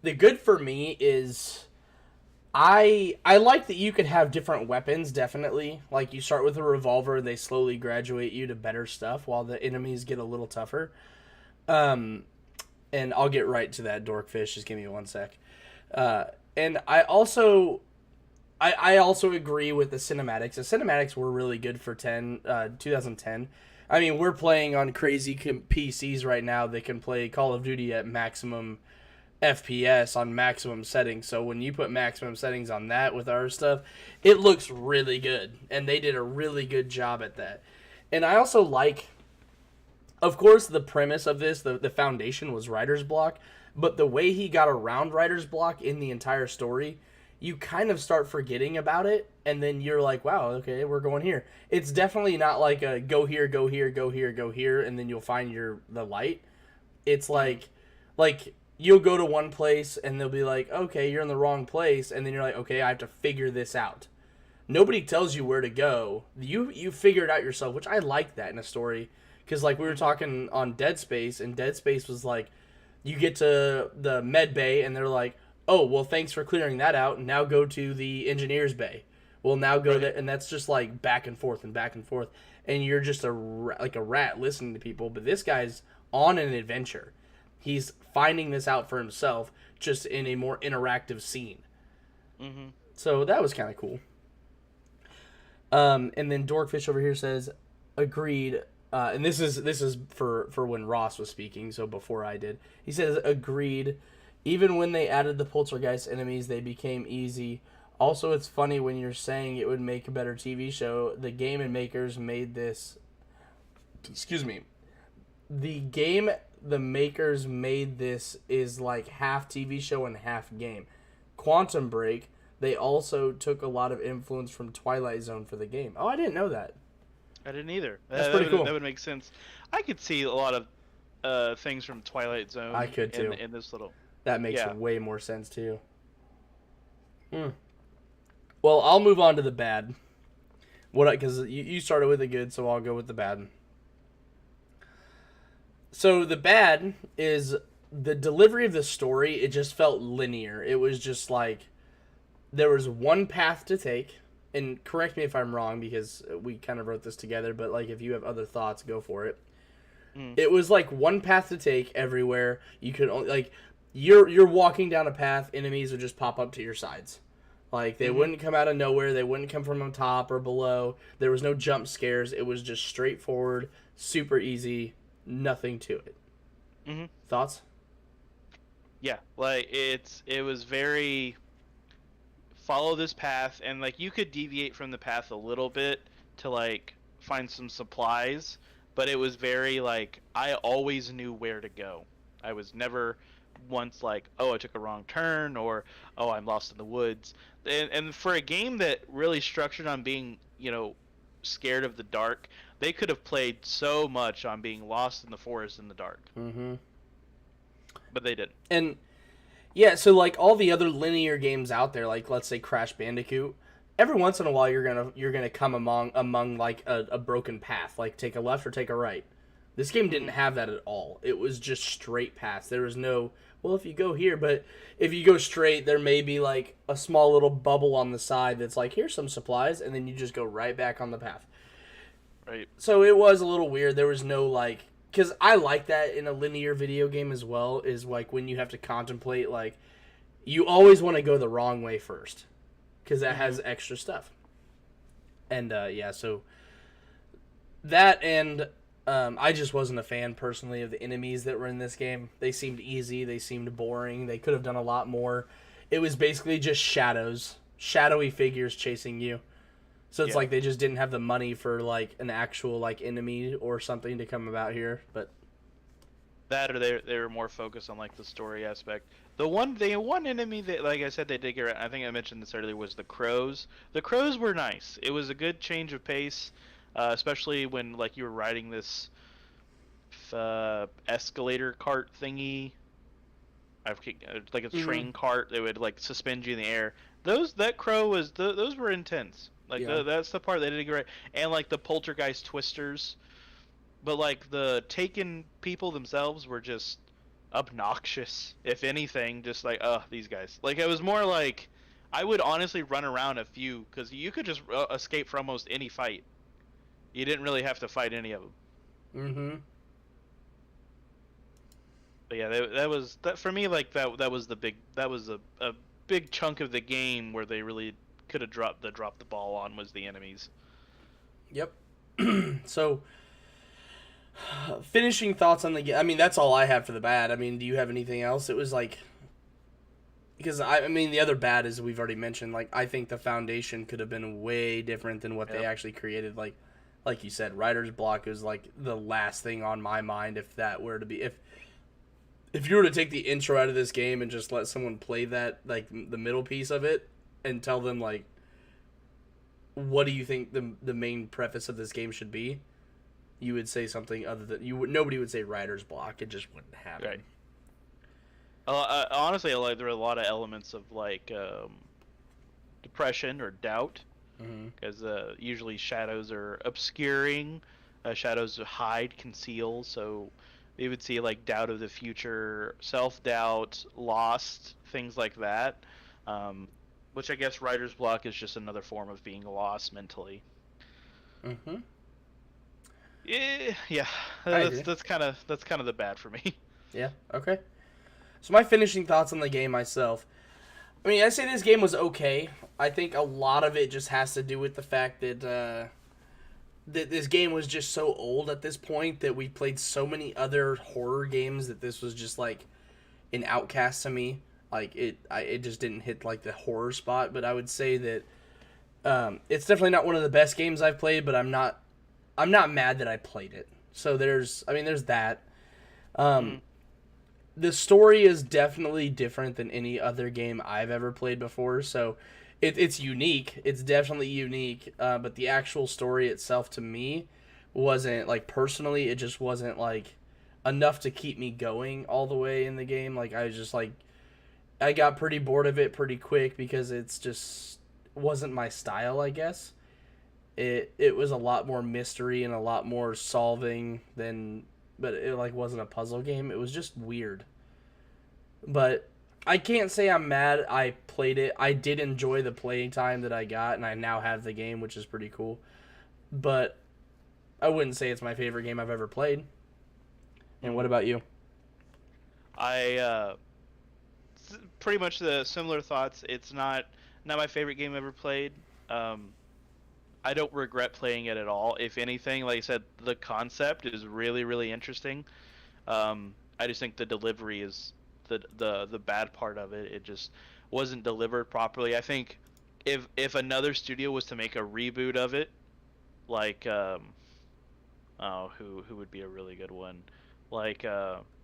The good for me is I like that you could have different weapons, definitely. Like, you start with a revolver, and they slowly graduate you to better stuff while the enemies get a little tougher. Um, and I'll get right to that, Dorkfish. Just give me one sec. And I also agree with the cinematics. The cinematics were really good for 2010. I mean, we're playing on crazy PCs right now that can play Call of Duty at maximum FPS on maximum settings. So when you put maximum settings on that with our stuff, it looks really good. And they did a really good job at that. And I also like, of course, the premise of this, the foundation was writer's block. But the way he got around writer's block in the entire story, you kind of start forgetting about it, and then you're like, wow, okay, we're going here. It's definitely not like a go here, go here, go here, go here, and then you'll find the light. It's like you'll go to one place, and they'll be like, okay, you're in the wrong place, and then you're like, okay, I have to figure this out. Nobody tells you where to go. You figure it out yourself, which I like that in a story, because like we were talking on Dead Space, and Dead Space was like, you get to the med bay, and they're like, oh, well, thanks for clearing that out. Now go to the engineer's bay. Well, now go there, and that's just like back and forth and back and forth, and you're just like a rat listening to people. But this guy's on an adventure. He's finding this out for himself, just in a more interactive scene. Mm-hmm. So that was kind of cool. And then Dorkfish over here says, agreed. And this is for when Ross was speaking, so before I did. He says, agreed. Even when they added the poltergeist enemies, they became easy. Also, it's funny when you're saying it would make a better TV show. The game and makers made this. Excuse me. The game the makers made this is like half TV show and half game. Quantum Break, they also took a lot of influence from Twilight Zone for the game. Oh, I didn't know that. I didn't either. That's pretty cool. That would make sense. I could see a lot of things from Twilight Zone. I could too. In this little. That makes way more sense too. Well, I'll move on to the bad. Because you started with the good, so I'll go with the bad. So the bad is the delivery of the story. It just felt linear. It was just like there was one path to take. And correct me if I'm wrong, because we kind of wrote this together. But like, if you have other thoughts, go for it. It was like one path to take everywhere. You could only like you're walking down a path. Enemies would just pop up to your sides. Like, they wouldn't come out of nowhere. They wouldn't come from on top or below. There was no jump scares. It was just straightforward, super easy, nothing to it. Thoughts? Yeah, like, it was very follow this path, and, like, you could deviate from the path a little bit to, like, find some supplies, but it was very, like, I always knew where to go. I was never once like, oh, I took a wrong turn, or oh, I'm lost in the woods. And for a game that really structured on being, scared of the dark, they could have played so much on being lost in the forest in the dark. But they didn't. And yeah, so like all the other linear games out there, like let's say Crash Bandicoot, every once in a while you're gonna come among like a broken path, like take a left or take a right. This game didn't have that at all. It was just straight paths. There was no, well, if you go here, but if you go straight, there may be like a small little bubble on the side that's like, here's some supplies, and then you just go right back on the path. Right. So it was a little weird. There was no like, because I like that in a linear video game as well, is like when you have to contemplate, like, you always want to go the wrong way first, because that has extra stuff. And yeah, so that, and I just wasn't a fan personally of the enemies that were in this game. They seemed easy. They seemed boring. They could have done a lot more. It was basically just shadows, shadowy figures chasing you. So it's like they just didn't have the money for like an actual like enemy or something to come about here. But that, or they were more focused on like the story aspect. The one enemy that, like I said, they did get right, I think I mentioned this earlier, was the crows. The crows were nice. It was a good change of pace. Especially when like you were riding this escalator cart thingy, like a train cart that would like suspend you in the air. That crow was those were intense. Like that's the part they didn't get right, and like the poltergeist twisters, but like the taken people themselves were just obnoxious. If anything, just like these guys. Like it was more like I would honestly run around a few, because you could just escape from almost any fight. You didn't really have to fight any of them. But yeah, that was for me. Like that was a big chunk of the game where they really could have dropped the ball on, was the enemies. Yep. So, finishing thoughts on the game. I mean, that's all I have for the bad. I mean, do you have anything else? It was like, because I mean, the other bad is we've already mentioned. Like, I think the foundation could have been way different than what they actually created. Like you said, writer's block is like the last thing on my mind. If that were to be, if you were to take the intro out of this game and just let someone play that, like the middle piece of it, and tell them like, what do you think the main preface of this game should be, you would say something other than nobody would say writer's block. It just wouldn't happen. Right. Honestly, like there were a lot of elements of like depression or doubt. Because usually shadows are obscuring, shadows hide, conceal, so we would see like doubt of the future, self-doubt, lost, things like that, which I guess writer's block is just another form of being lost mentally. Yeah, that's kind of the bad for me. Yeah, okay. So my finishing thoughts on the game myself. I mean, I say this game was okay. I think a lot of it just has to do with the fact that that this game was just so old at this point that we played so many other horror games that this was just like an outcast to me. Like it just didn't hit like the horror spot. But I would say that it's definitely not one of the best games I've played. But I'm not mad that I played it. So there's that. Mm-hmm. The story is definitely different than any other game I've ever played before. So it's unique. It's definitely unique. But the actual story itself to me wasn't like personally. It just wasn't like enough to keep me going all the way in the game. Like I was just like I got pretty bored of it pretty quick because it's just wasn't my style, I guess. It was a lot more mystery and a lot more solving than but it like wasn't a puzzle game. It was just weird. But I can't say I'm mad I played it. I did enjoy the playing time that I got and I now have the game, which is pretty cool. But I wouldn't say it's my favorite game I've ever played. And what about you? I pretty much the similar thoughts. It's not my favorite game ever played. Um, I don't regret playing it at all. If anything, like I said, the concept is really really interesting. I just think the delivery is the bad part of it. It just wasn't delivered properly. I think if another studio was to make a reboot of it, like oh who would be a really good one, like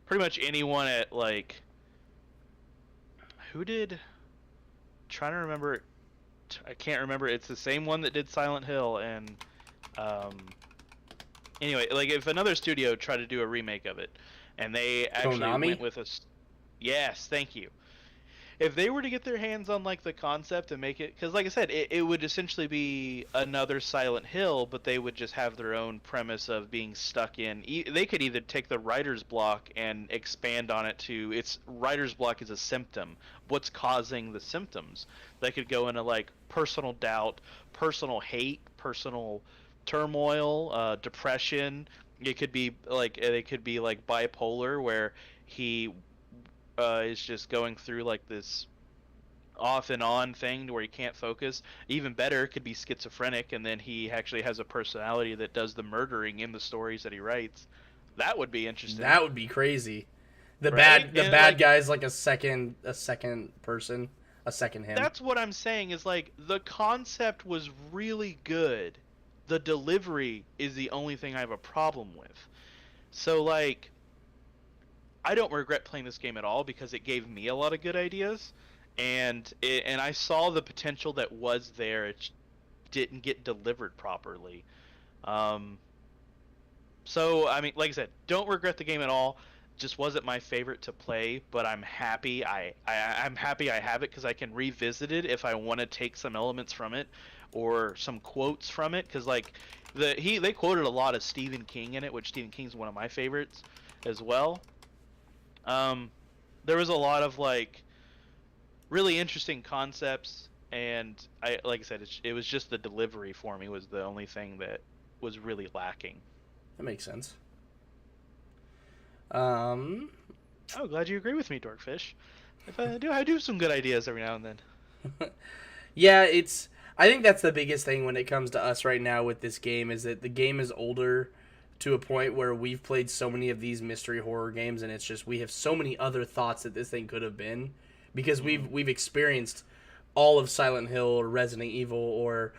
pretty much anyone at like who did trying to remember I can't remember. It's the same one that did Silent Hill and um anyway, like if another studio tried to do a remake of it and they actually Konami? went with yes, thank you. If they were to get their hands on like the concept and make it, because like I said, it would essentially be another Silent Hill, but they would just have their own premise of being stuck in. They could either take the writer's block and expand on it to its writer's block is a symptom. What's causing the symptoms? They could go into like personal doubt, personal hate, personal turmoil, depression. It could be like they could be like bipolar, where he is just going through like this off and on thing where he can't focus. Even better, it could be schizophrenic, and then he actually has a personality that does the murdering in the stories that he writes. That would be interesting, That would be crazy. right? The And bad like guy's like a second person, a second him. that's what I'm saying is like the concept was really good. The delivery is the only thing I have a problem with. So like I don't regret playing this game at all because it gave me a lot of good ideas, and I saw the potential that was there. It didn't get delivered properly. Um, so I mean, like I said, don't regret the game at all. Just wasn't my favorite to play, but I'm happy I'm happy I have it because I can revisit it if I want to take some elements from it or some quotes from it. Because like they quoted a lot of Stephen King in it, which Stephen King's one of my favorites as well. Um, there was a lot of like really interesting concepts, and I like I said, it was just the delivery for me was the only thing that was really lacking. That makes sense. Um, Oh, glad you agree with me, Dorkfish. If I do have some good ideas every now and then. yeah, it's. I think that's the biggest thing when it comes to us right now with this game is that the game is older to a point where we've played so many of these mystery horror games, and it's just we have so many other thoughts that this thing could have been because Mm. we've experienced all of Silent Hill or Resident Evil or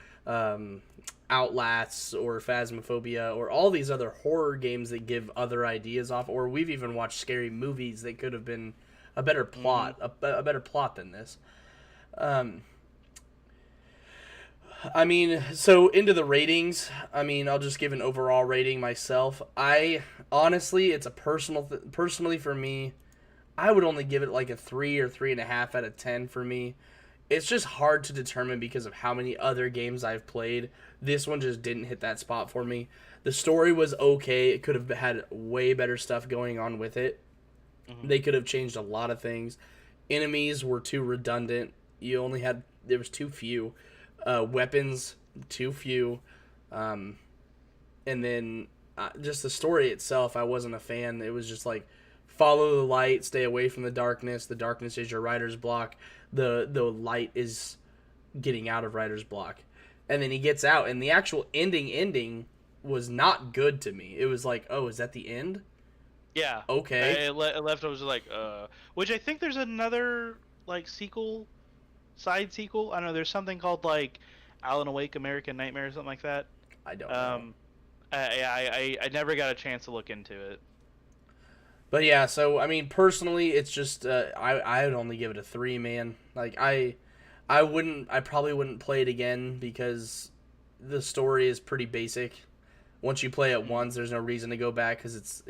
Outlast or Phasmophobia or all these other horror games that give other ideas off, or we've even watched scary movies that could have been a better Mm-hmm. plot, a better plot than this. Um, I mean, so into the ratings. I mean, I'll just give an overall rating myself. I honestly, it's a personally for me. I would only give it like a 3 or 3.5 out of 10 for me. It's just hard to determine because of how many other games I've played. This one just didn't hit that spot for me. The story was okay. It could have had way better stuff going on with it. Mm-hmm. They could have changed a lot of things. Enemies were too redundant. You only had there was too few weapons, too few, and then just the story itself. I wasn't a fan. It was just like follow the light, stay away from the darkness. The darkness is your writer's block. The light is getting out of writer's block. And then he gets out, and the actual ending was not good to me. It was like, oh, is that the end? Yeah. Okay. It left. I was like, which I think there's another like side sequel. I don't know. There's something called like Alan Awake American Nightmare or something like that. I don't know. I never got a chance to look into it. But yeah, so I mean, personally, it's just I would only give it a 3, man. Like I probably wouldn't play it again because the story is pretty basic. Once you play it once, there's no reason to go back because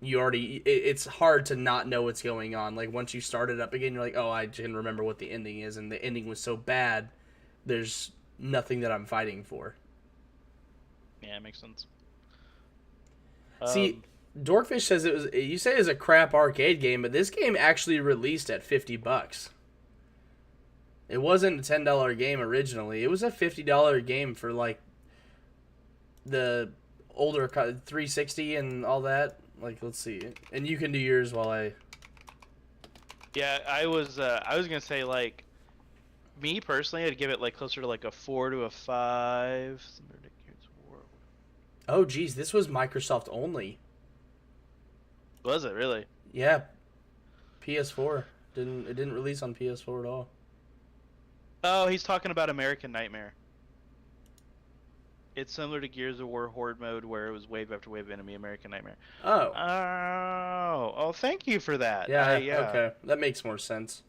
it's hard to not know what's going on. Like once you start it up again, you're like, oh, I didn't remember what the ending is, and the ending was so bad. There's nothing that I'm fighting for. Yeah, it makes sense. See, Dorkfish says it was. You say it's a crap arcade game, but this game actually released at $50. It wasn't a $10 game originally. It was a $50 game for like the older 360 and all that. Like, let's see, and you can do yours while I. Yeah, I was gonna say like, me personally, I'd give it like closer to like a 4 to a 5. Oh, geez, this was Microsoft only. Was it really? Yeah, PS4 didn't release on PS4 at all. Oh, he's talking about American Nightmare. It's similar to Gears of War Horde mode, where it was wave after wave enemy. American Nightmare. Oh. Oh, thank you for that. Yeah. Okay, that makes more sense.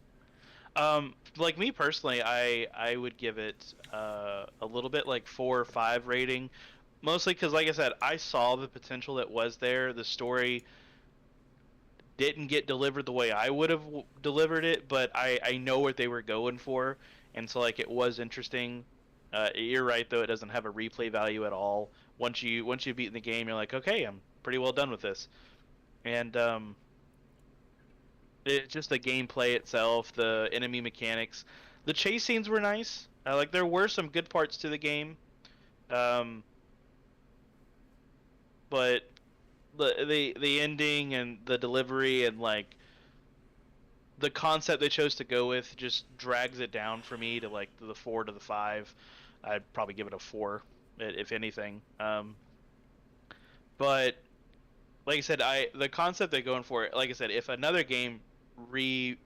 Like me personally, I would give it a little bit like 4 or 5 rating, mostly because, like I said, I saw the potential that was there. The story didn't get delivered the way I would have delivered it, but I know what they were going for, and so like it was interesting. You're right though; it doesn't have a replay value at all. Once you've beaten the game, you're like, okay, I'm pretty well done with this. And it's just the gameplay itself, the enemy mechanics, the chase scenes were nice. Like there were some good parts to the game, but the ending and the delivery and like the concept they chose to go with just drags it down for me to like the 4 to the 5. I'd probably give it a 4, if anything. But like I said, the concept they're going for, like I said, if another game reboot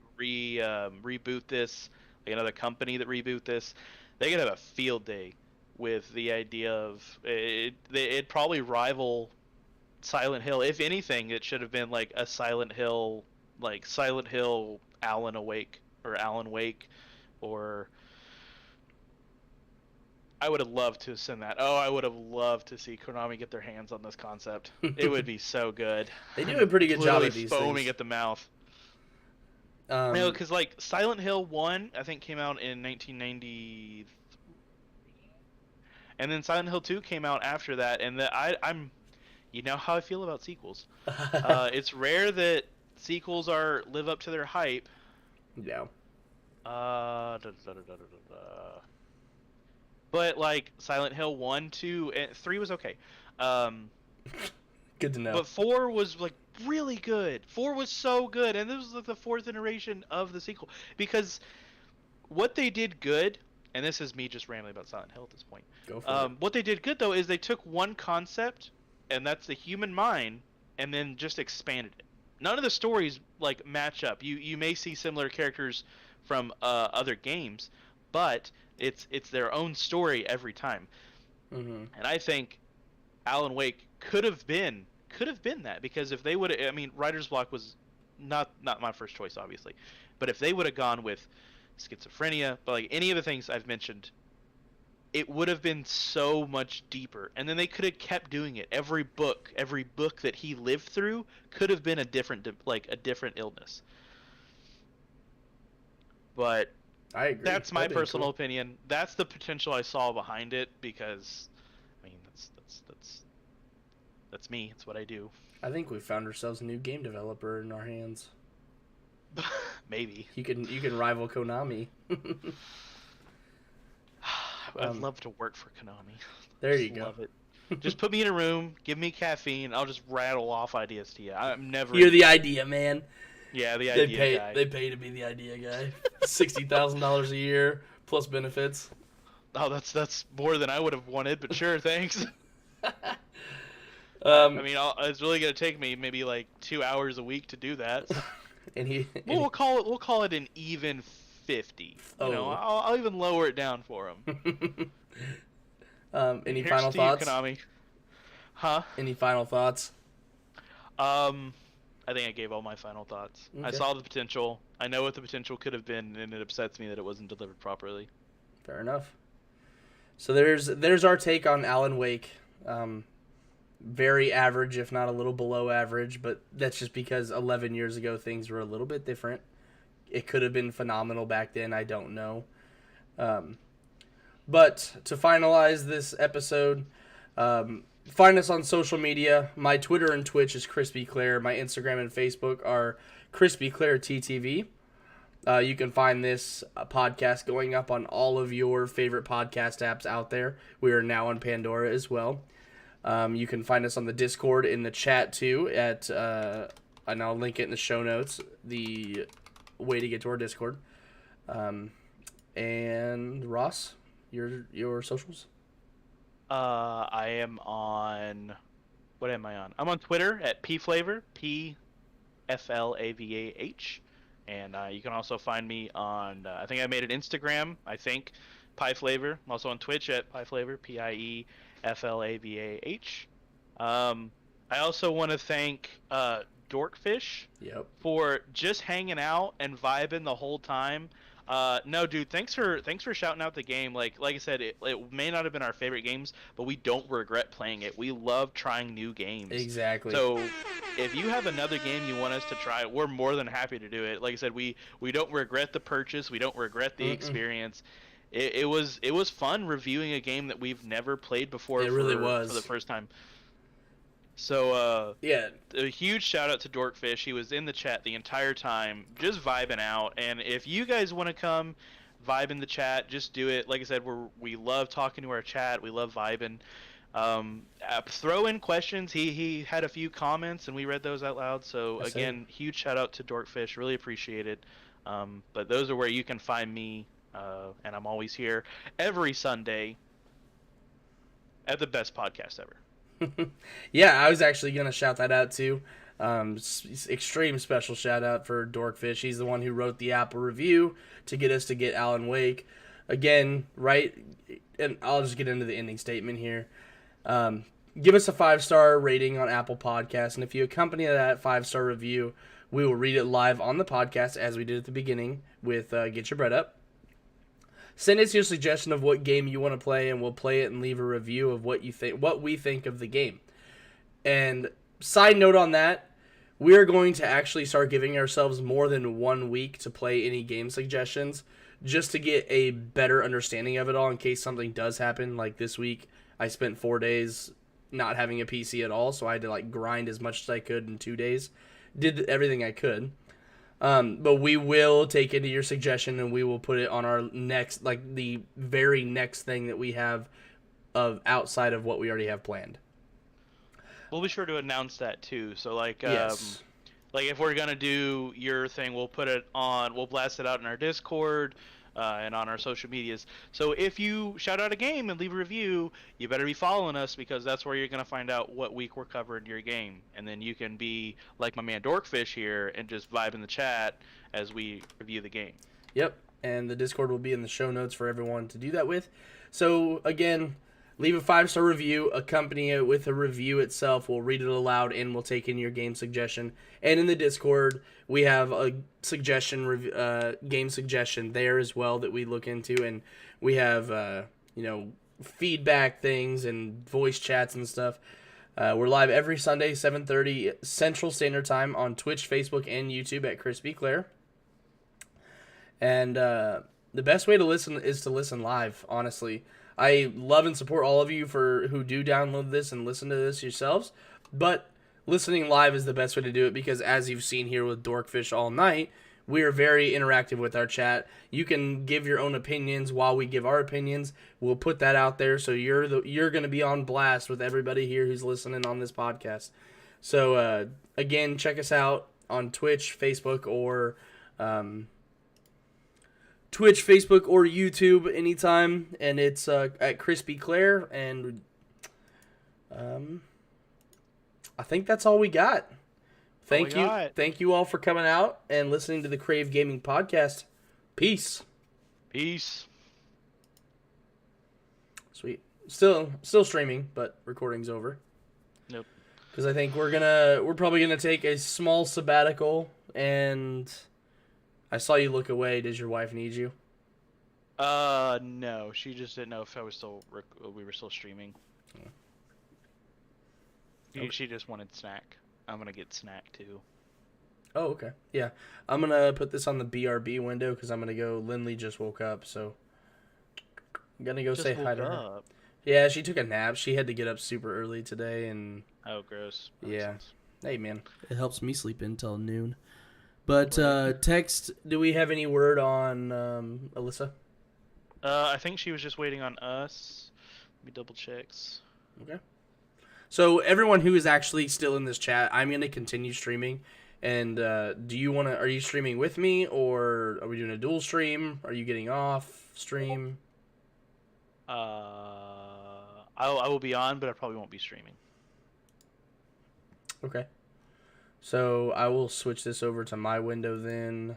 this, like another company that reboot this, they could have a field day with the idea of it. It'd probably rival Silent Hill. If anything, it should have been like a Silent Hill, Alan Awake or Alan Wake, or I would have loved to have seen that. Oh, I would have loved to see Konami get their hands on this concept. It would be so good. They do a pretty good job at these foaming things. at the mouth. No, because like Silent Hill 1, I think came out in 1993, and then Silent Hill 2 came out after that. And I'm, you know how I feel about sequels. It's rare that sequels live up to their hype. Yeah. But like Silent Hill 1, 2, and 3 was okay. Good to know. But 4 was like really good. 4 was so good, and this was like the 4th iteration of the sequel. Because what they did good, and this is me just rambling about Silent Hill at this point. Go for it. What they did good though is they took one concept, and that's the human mind, and then just expanded it. None of the stories like match up. You may see similar characters from other games, but it's their own story every time. Mm-hmm. And I think Alan Wake could have been that, because if they would, I mean, Writer's Block was not my first choice, obviously, but if they would have gone with schizophrenia, but like any of the things I've mentioned, it would have been so much deeper. And then they could have kept doing it. Every book that he lived through could have been a different illness. But I agree. that's my personal opinion. That's the potential I saw behind it, because I mean that's me. It's what I do. I think we found ourselves a new game developer in our hands. Maybe. You can rival Konami. I'd love to work for Konami. There you go. Love it. Just put me in a room, give me caffeine, I'll just rattle off ideas to you. I'm never. You're the idea man. Yeah, the idea guy. They pay to be the idea guy. $60,000 a year plus benefits. Oh, that's more than I would have wanted, but sure, thanks. I mean, it's really gonna take me maybe like 2 hours a week to do that. So. We'll call it an even 50. You know, I'll even lower it down for him. Any final thoughts? Konami. Huh? Any final thoughts? I think I gave all my final thoughts. Okay. I saw the potential. I know what the potential could have been, and it upsets me that it wasn't delivered properly. Fair enough. So there's our take on Alan Wake. Very average, if not a little below average, but that's just because 11 years ago things were a little bit different. It could have been phenomenal back then. I don't know. But to finalize this episode, find us on social media. My Twitter and Twitch is Crispy Claire. My Instagram and Facebook are Crispy Claire TTV. You can find this podcast going up on all of your favorite podcast apps out there. We are now on Pandora as well. You can find us on the Discord in the chat too and I'll link it in the show notes, the way to get to our Discord. And Ross, your socials? I am on. What am I on? I'm on Twitter at pflavor, PFLAVAH, and you can also find me on. I think I made an Instagram. I think pieflavor. I'm also on Twitch at pieflavor, PIEFLAVAH. I also want to thank Dorkfish. Yep. For just hanging out and vibing the whole time. No, dude, thanks for shouting out the game. Like I said, it may not have been our favorite games, but we don't regret playing it. We love trying new games. Exactly. So if you have another game you want us to try, we're more than happy to do it. Like I said, we don't regret the purchase. We don't regret the experience. It was fun reviewing a game that we've never played before. It really was for the first time. So, yeah, a huge shout out to Dorkfish. He was in the chat the entire time, just vibing out. And if you guys want to come vibe in the chat, just do it. Like I said, we love talking to our chat. We love vibing. Throw in questions. He had a few comments, and we read those out loud. So, again, huge shout out to Dorkfish. Really appreciate it. But those are where you can find me, and I'm always here every Sunday at the best podcast ever. Yeah, I was actually going to shout that out too. Extreme special shout out for Dorkfish. He's the one who wrote the Apple review to get us to get Alan Wake. Again, right, and I'll just get into the ending statement here. Give us a 5-star rating on Apple Podcasts, and if you accompany that 5-star review, we will read it live on the podcast as we did at the beginning with Get Your Bread Up. Send us your suggestion of what game you want to play, and we'll play it and leave a review of what we think of the game. And side note on that, we are going to actually start giving ourselves more than 1 week to play any game suggestions, just to get a better understanding of it all in case something does happen. Like this week, I spent 4 days not having a PC at all, so I had to grind as much as I could in 2 days. Did everything I could. But we will take into your suggestion, and we will put it on our next, the very next thing that we have of outside of what we already have planned. We'll be sure to announce that too. So yes. If we're gonna do your thing, we'll blast it out in our Discord, and on our social medias. So if you shout out a game and leave a review, you better be following us, because that's where you're going to find out what week we're covering your game. And then you can be like my man Dorkfish here and just vibe in the chat as we review the game. Yep, and the Discord will be in the show notes for everyone to do that with. So again, leave a 5-star review, accompany it with a review itself. We'll read it aloud, and we'll take in your game suggestion. And in the Discord, we have a game suggestion there as well that we look into, and we have feedback things and voice chats and stuff. We're live every Sunday, 7:30 Central Standard Time on Twitch, Facebook, and YouTube at Crispy Claire. And the best way to listen is to listen live, honestly. I love and support all of you who do download this and listen to this yourselves, but listening live is the best way to do it, because as you've seen here with Dorkfish all night, We are very interactive with our chat. You can give your own opinions while we give our opinions. We'll put that out there, so you're going to be on blast with everybody here who's listening on this podcast. So again, check us out on Twitch, Facebook, or YouTube anytime, and it's at Crispy Claire, and I think that's all we got. Thank you all for coming out and listening to the Crave Gaming Podcast. Peace. Peace. Sweet. Still streaming, but recording's over. Nope. Because I think we're probably gonna take a small sabbatical. And I saw you look away. Does your wife need you? No. She just didn't know if we were still streaming. Okay. She just wanted snack. I'm gonna get snack too. Oh, okay. Yeah. I'm gonna put this on the BRB window because I'm gonna go. Lindley just woke up, so I'm gonna go say hi to her. Yeah, she took a nap. She had to get up super early today, and oh, gross. Yeah. Hey, man. It helps me sleep until noon. But text. Do we have any word on Alyssa? I think she was just waiting on us. Let me double checks. Okay. So everyone who is actually still in this chat, I'm going to continue streaming. And are you streaming with me, or are we doing a dual stream? Are you getting off stream? I will be on, but I probably won't be streaming. Okay. So I will switch this over to my window then.